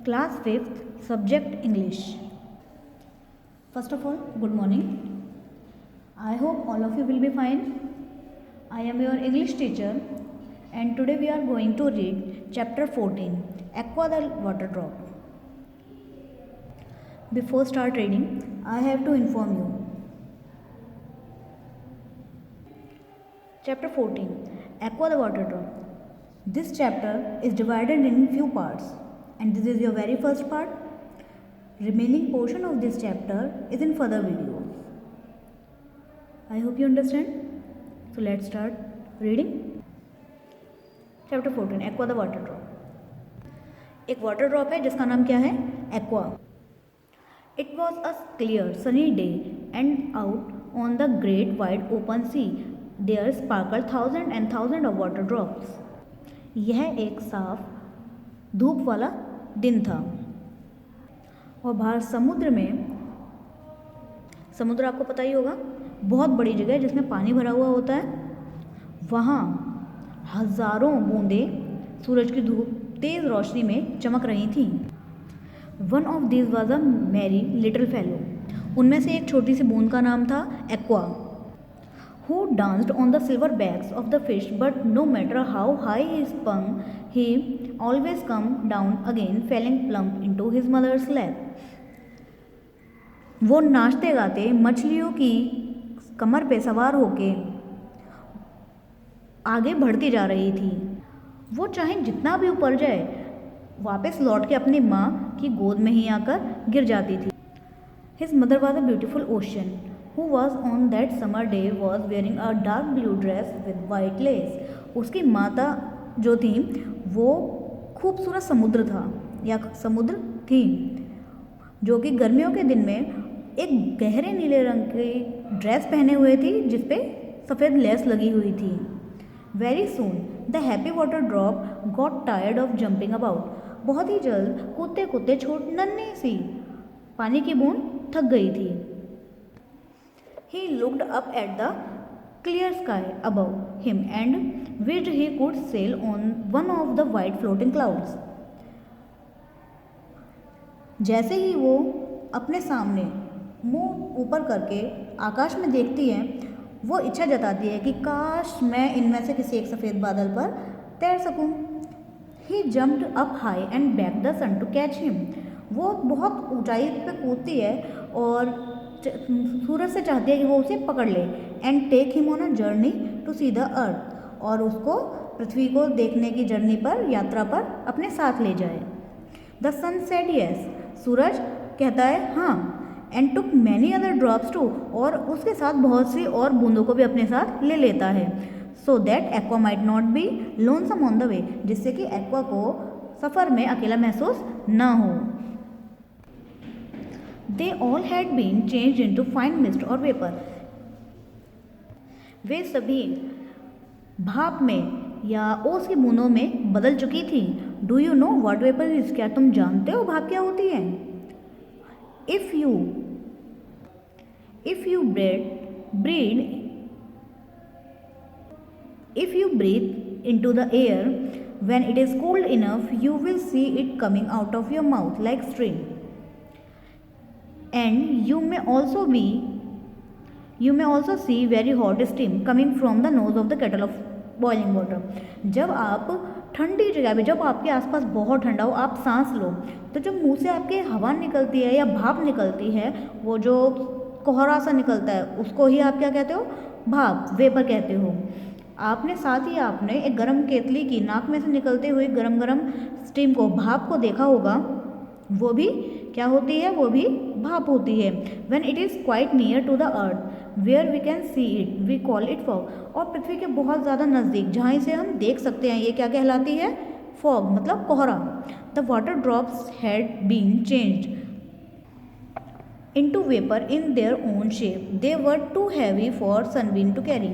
Class 5th, Subject English. First of all, good morning. I hope all of you will be fine. I am your English teacher, and today we are going to read chapter 14, Aqua the Water Drop. Before start reading, I have to inform you. Chapter 14, Aqua the Water Drop. This chapter is divided in few parts, and this is your very first part. Remaining portion of this chapter is in further videos. I hope you understand. So let's start reading. Chapter 14, Aqua the Water Drop. एक water drop है जिसका नाम क्या है? Aqua. It was a clear sunny day, and out on the great wide open sea there sparkled thousands and thousands of water drops. यह एक साफ धूप वाला दिन था और बाहर समुद्र में, समुद्र आपको पता ही होगा, बहुत बड़ी जगह है जिसमें पानी भरा हुआ होता है. वहाँ हजारों बूंदें सूरज की धूप तेज रोशनी में चमक रही थीं. One of this was a merry little fellow. उनमें से एक छोटी सी बूंद का नाम था Aqua. Who danced on the silver backs of the fish, but no matter how high he spun, he always come down again, falling plump into his mother's lap. वो नाचते गाते मछलियों की कमर पे सवार होके आगे बढ़ती जा रही थी. वो चाहे जितना भी ऊपर जाए, वापस लौट के अपनी माँ की गोद में ही आकर गिर जाती थी. His mother was a beautiful ocean, who was on that summer day was wearing a dark blue dress with white lace. उसकी माता जो थी वो खूबसूरत समुद्र था या समुद्र थी, जो कि गर्मियों के दिन में एक गहरे नीले रंग की ड्रेस पहने हुए थी जिस पे सफ़ेद लेस लगी हुई थी. Very soon the happy water drop got tired of jumping about. बहुत ही जल्द कूदते कूदते नन्ही सी पानी की बूंद थक गई थी. He looked up at the clear sky above him and wished he could sail on one of the white floating clouds. जैसे ही वो अपने सामने मुंह ऊपर करके आकाश में देखती है, वो इच्छा जताती है कि काश मैं इनमें से किसी एक सफ़ेद बादल पर तैर सकूं. He jumped up high and begged the sun to catch him. वो बहुत ऊंचाई पे कूदती है और सूरज से चाहती है कि वो उसे पकड़ ले. And take him on a journey to see the earth. और उसको पृथ्वी को देखने की जर्नी पर, यात्रा पर अपने साथ ले जाए. The sun said yes. सूरज कहता है हाँ. And took many other drops too. और उसके साथ बहुत सी और बूंदों को भी अपने साथ ले लेता है. So that aqua might not be lonesome on the way. जिससे कि एक्वा को सफ़र में अकेला महसूस ना हो. They all had been changed into fine mist or vapor. वे सभी भाप में या ओस की बूंदों में बदल चुकी थी. Do you know what vapour is. क्या तुम जानते हो भाप क्या होती है? If you breathe into the air when it is cold enough, you will see it coming out of your mouth like steam. And you may also see very hot steam coming from the nose of the kettle of boiling water. जब आप ठंडी जगह पे, जब आपके आसपास बहुत ठंडा हो, आप सांस लो तो जब मुंह से आपके हवा निकलती है या भाप निकलती है, वो जो कोहरा सा निकलता है उसको ही आप क्या कहते हो? भाप, वेपर कहते हो. आपने एक गर्म केतली की नाक में से निकलते हुए गरम गरम स्टीम को, भाप को देखा होगा. वो भी क्या होती है? वो भी भाप होती है. When it is quite near to the earth, where we can see it, we call it fog. और पृथ्वी के बहुत ज़्यादा नज़दीक जहाँ इसे हम देख सकते हैं, ये क्या कहलाती है? फॉग, मतलब कोहरा. The water drops had been changed into vapor in their own shape. They were too heavy for Sunbeam to carry.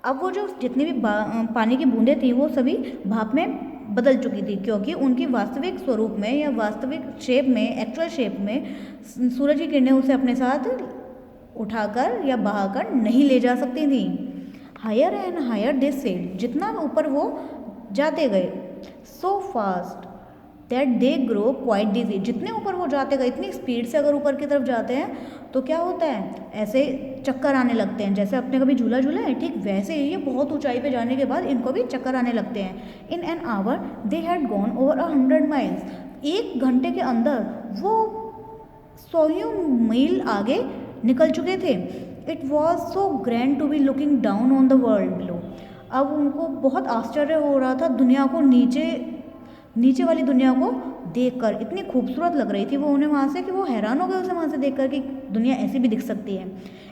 अब वो जो जितनी भी पानी की बूंदें थी वो सभी भाप में बदल चुकी थी, क्योंकि उनकी वास्तविक स्वरूप में या वास्तविक शेप में, एक्चुअल शेप में सूरज की किरणें उसे अपने साथ उठाकर या बहाकर नहीं ले जा सकती थी. Higher and higher they said. जितना ऊपर वो जाते गए so fast that they grow quite dizzy. जितने ऊपर वो जाते गए, इतनी स्पीड से अगर ऊपर की तरफ जाते हैं तो क्या होता है, ऐसे चक्कर आने लगते हैं. जैसे आपने कभी झूला झूला है, ठीक वैसे ही ये बहुत ऊंचाई पे जाने के बाद इनको भी चक्कर आने लगते हैं. In an hour they had gone over 100 miles. 1 घंटे के अंदर वो 100 मील आगे निकल चुके थे. It was so grand to be looking down on the world below. अब उनको बहुत आश्चर्य हो रहा था दुनिया को नीचे वाली दुनिया को देखकर. इतनी खूबसूरत लग रही थी वो उन्हें वहाँ से कि वो हैरान हो गए उसे वहाँ से देखकर कि दुनिया ऐसी भी दिख सकती है.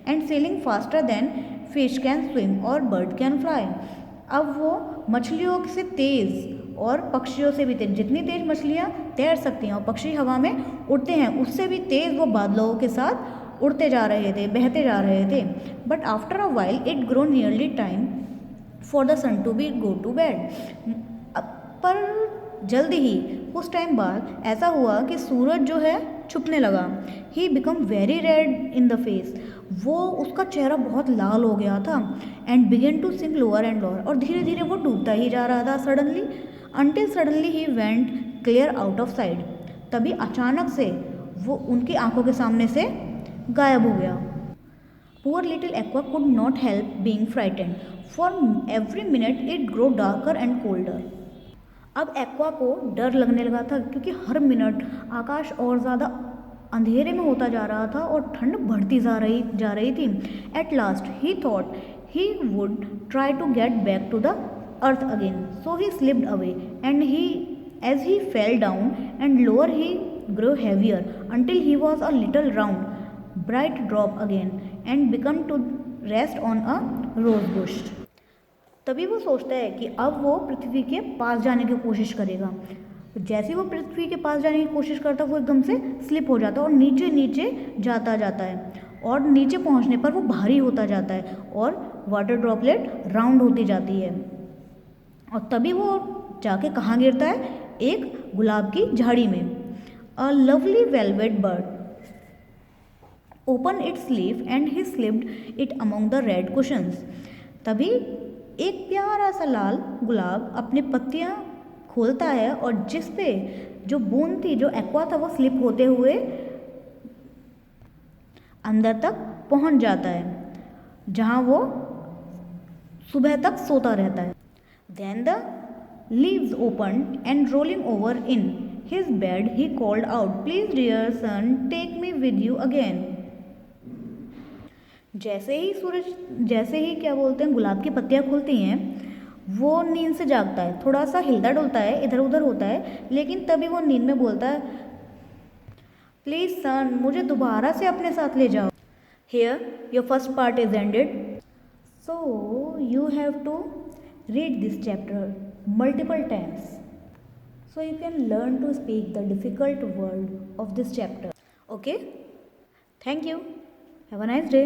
And selling faster than fish can swim और बर्ड कैन फ्लाई. अब वो मछलियों से तेज़ और पक्षियों से भी तेज, जितनी तेज मछलियाँ तैर सकती हैं और पक्षी हवा में उड़ते हैं उससे भी तेज़ वो बादलों के साथ उड़ते जा रहे थे, बहते जा रहे थे. But after a while it grow nearly time for the sun to be go to bed. पर जल्दी ही कुछ टाइम बाद ऐसा हुआ कि सूरज जो है छुपने लगा. He become very red in the face. वो उसका चेहरा बहुत लाल हो गया था. And began to sink lower and lower. और धीरे धीरे वो डूबता ही जा रहा था suddenly, until suddenly he went clear out of side. तभी अचानक से वो उनकी आंखों के सामने से गायब हो गया. Poor little Aqua could not help being frightened. For every minute it grew darker and colder. अब एक्वा को डर लगने लगा था क्योंकि हर मिनट आकाश और ज़्यादा अंधेरे में होता जा रहा था और ठंड बढ़ती जा रही थी. At last he thought he would try to get back to the earth again. So he slipped away and as he fell down and lower he grew heavier until he was a little round bright drop again and began to rest on a rose bush. तभी वो सोचता है कि अब वो पृथ्वी के पास जाने की कोशिश करेगा. जैसे वो पृथ्वी के पास जाने की कोशिश करता है वो एकदम से स्लिप हो जाता है और नीचे नीचे जाता है और नीचे पहुंचने पर वो भारी होता जाता है और वाटर ड्रॉपलेट राउंड होती जाती है. और तभी वो जाके कहाँ गिरता है, एक गुलाब की झाड़ी में. A lovely velvet bird open it's leaf and he slipped it among the red cushions. तभी एक प्यारा सा लाल गुलाब अपनी पत्तियां खोलता है और जिस पे जो बूंद थी, जो एक्वा था, वो स्लिप होते हुए अंदर तक पहुंच जाता है जहां वो सुबह तक सोता रहता है. Then the leaves opened and rolling over in his bed he called out, "Please dear son, take me with you again." जैसे ही क्या बोलते हैं, गुलाब की पत्तियां खुलती हैं, वो नींद से जागता है. थोड़ा सा हिलता डुलता है, इधर उधर होता है, लेकिन तभी वो नींद में बोलता है, प्लीज़ सन, मुझे दोबारा से अपने साथ ले जाओ. Here your first part is ended. So you have to read this chapter multiple times so you can learn to speak the difficult word of this chapter. Okay? Thank you. Have a nice day.